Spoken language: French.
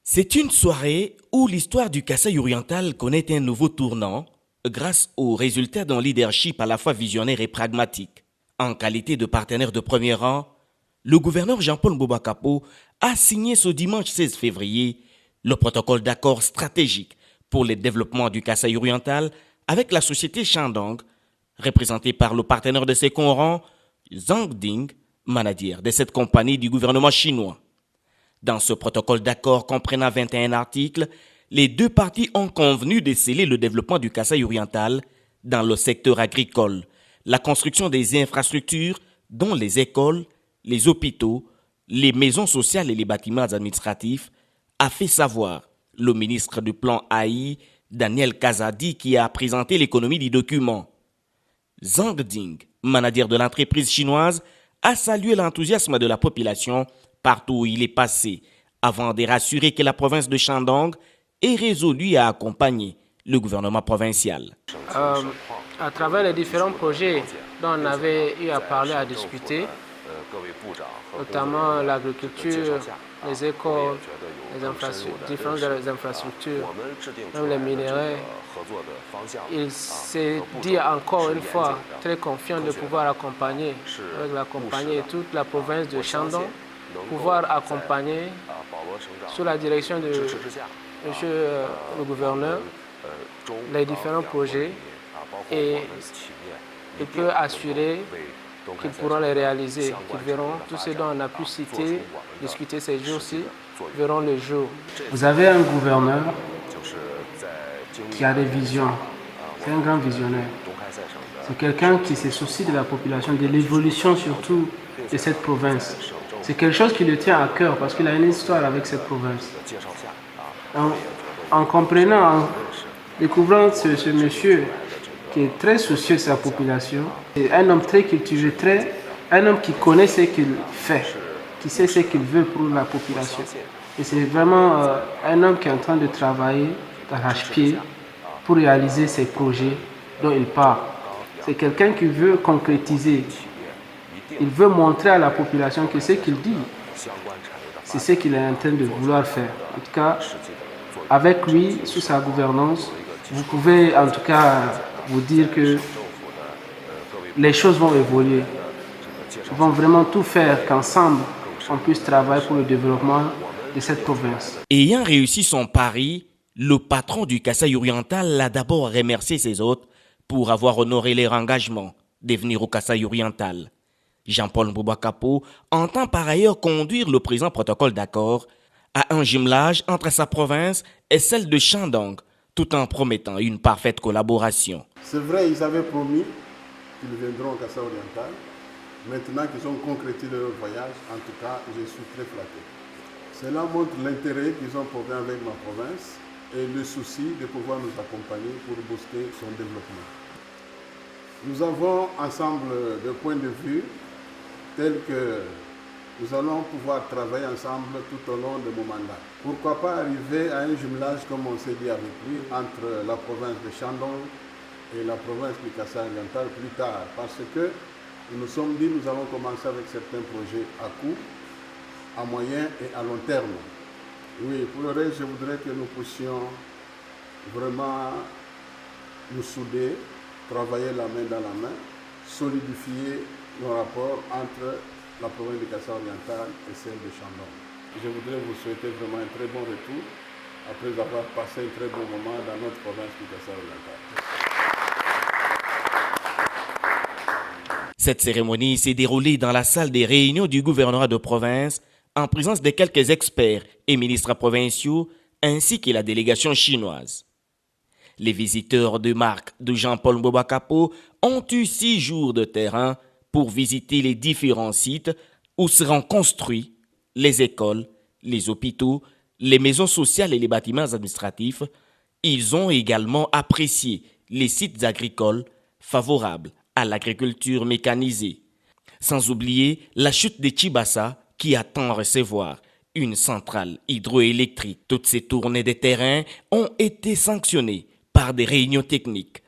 C'est une soirée où l'histoire du Kasaï oriental connaît un nouveau tournant grâce aux résultats d'un leadership à la fois visionnaire et pragmatique. En qualité de partenaire de premier rang, le gouverneur Jean-Paul Mbouba-Kapo a signé ce dimanche 16 février le protocole d'accord stratégique pour le développement du Kasaï oriental avec la société Shandong, représentée par le partenaire de ses rangs, Zhang Ding, manager de cette compagnie du gouvernement chinois. Dans ce protocole d'accord comprenant 21 articles, les deux parties ont convenu de sceller le développement du Kasaï oriental dans le secteur agricole, la construction des infrastructures, dont les écoles, les hôpitaux, les maisons sociales et les bâtiments administratifs, a fait savoir le ministre du Plan AI, Daniel Kazadi, qui a présenté l'économie du document. Zhang Ding, manager de l'entreprise chinoise, a salué l'enthousiasme de la population partout où il est passé, avant de rassurer que la province de Shandong est résolue à accompagner le gouvernement provincial. À travers les différents projets dont on avait eu à parler, à discuter, notamment l'agriculture, les écoles, différentes infrastructures, même les minéraux, il s'est dit encore une fois très confiant de pouvoir accompagner, avec la compagnie et toute la province de Shandong, pouvoir accompagner sous la direction de monsieur le gouverneur les différents projets et il peut assurer qu'ils pourront les réaliser, qu'ils verront tout ce dont on a pu citer, discuter ces jours-ci, verront le jour. Vous avez un gouverneur qui a des visions, c'est un grand visionnaire. C'est quelqu'un qui se soucie de la population, de l'évolution surtout de cette province. C'est quelque chose qui le tient à cœur parce qu'il a une histoire avec cette province. En comprenant, en découvrant ce monsieur qui est très soucieux de sa population, c'est un homme très cultivé, un homme qui connaît ce qu'il fait, qui sait ce qu'il veut pour la population. Et c'est vraiment un homme qui est en train de travailler d'arrache-pied pour réaliser ces projets dont il parle. C'est quelqu'un qui veut concrétiser. Il veut montrer à la population que ce qu'il dit, c'est ce qu'il est en train de vouloir faire. En tout cas, avec lui, sous sa gouvernance, vous pouvez en tout cas vous dire que les choses vont évoluer. Ils vont vraiment tout faire qu'ensemble, on puisse travailler pour le développement de cette province. Ayant réussi son pari, le patron du Kasaï oriental a d'abord remercié ses hôtes pour avoir honoré leur engagement de venir au Kasaï oriental. Jean-Paul Mbouba-Kapo entend par ailleurs conduire le présent protocole d'accord à un jumelage entre sa province et celle de Shandong, tout en promettant une parfaite collaboration. C'est vrai, ils avaient promis qu'ils viendront au Kasaï oriental. Maintenant qu'ils ont concrétisé leur voyage, en tout cas, je suis très flatté. Cela montre l'intérêt qu'ils ont pour avec ma province et le souci de pouvoir nous accompagner pour booster son développement. Nous avons ensemble des points de vue tels que nous allons pouvoir travailler ensemble tout au long de mon mandat. Pourquoi pas arriver à un jumelage, comme on s'est dit avec lui, entre la province de Shandong et la province du Kasaï oriental plus tard, parce que nous nous sommes dit que nous allons commencer avec certains projets à court, à moyen et à long terme. Oui, pour le reste, je voudrais que nous puissions vraiment nous souder, travailler la main dans la main, solidifier nos rapports entre la province du Kasaï oriental et celle de Shandong. Je voudrais vous souhaiter vraiment un très bon retour après avoir passé un très bon moment dans notre province du Kasaï oriental. Cette cérémonie s'est déroulée dans la salle des réunions du gouvernorat de province en présence de quelques experts et ministres provinciaux ainsi que la délégation chinoise. Les visiteurs de marque de Jean-Paul Mbouba-Kapo ont eu 6 jours de terrain pour visiter les différents sites où seront construits les écoles, les hôpitaux, les maisons sociales et les bâtiments administratifs. Ils ont également apprécié les sites agricoles favorables à l'agriculture mécanisée. Sans oublier la chute de Tchibassa qui attend à recevoir une centrale hydroélectrique. Toutes ces tournées de terrain ont été sanctionnées par des réunions techniques.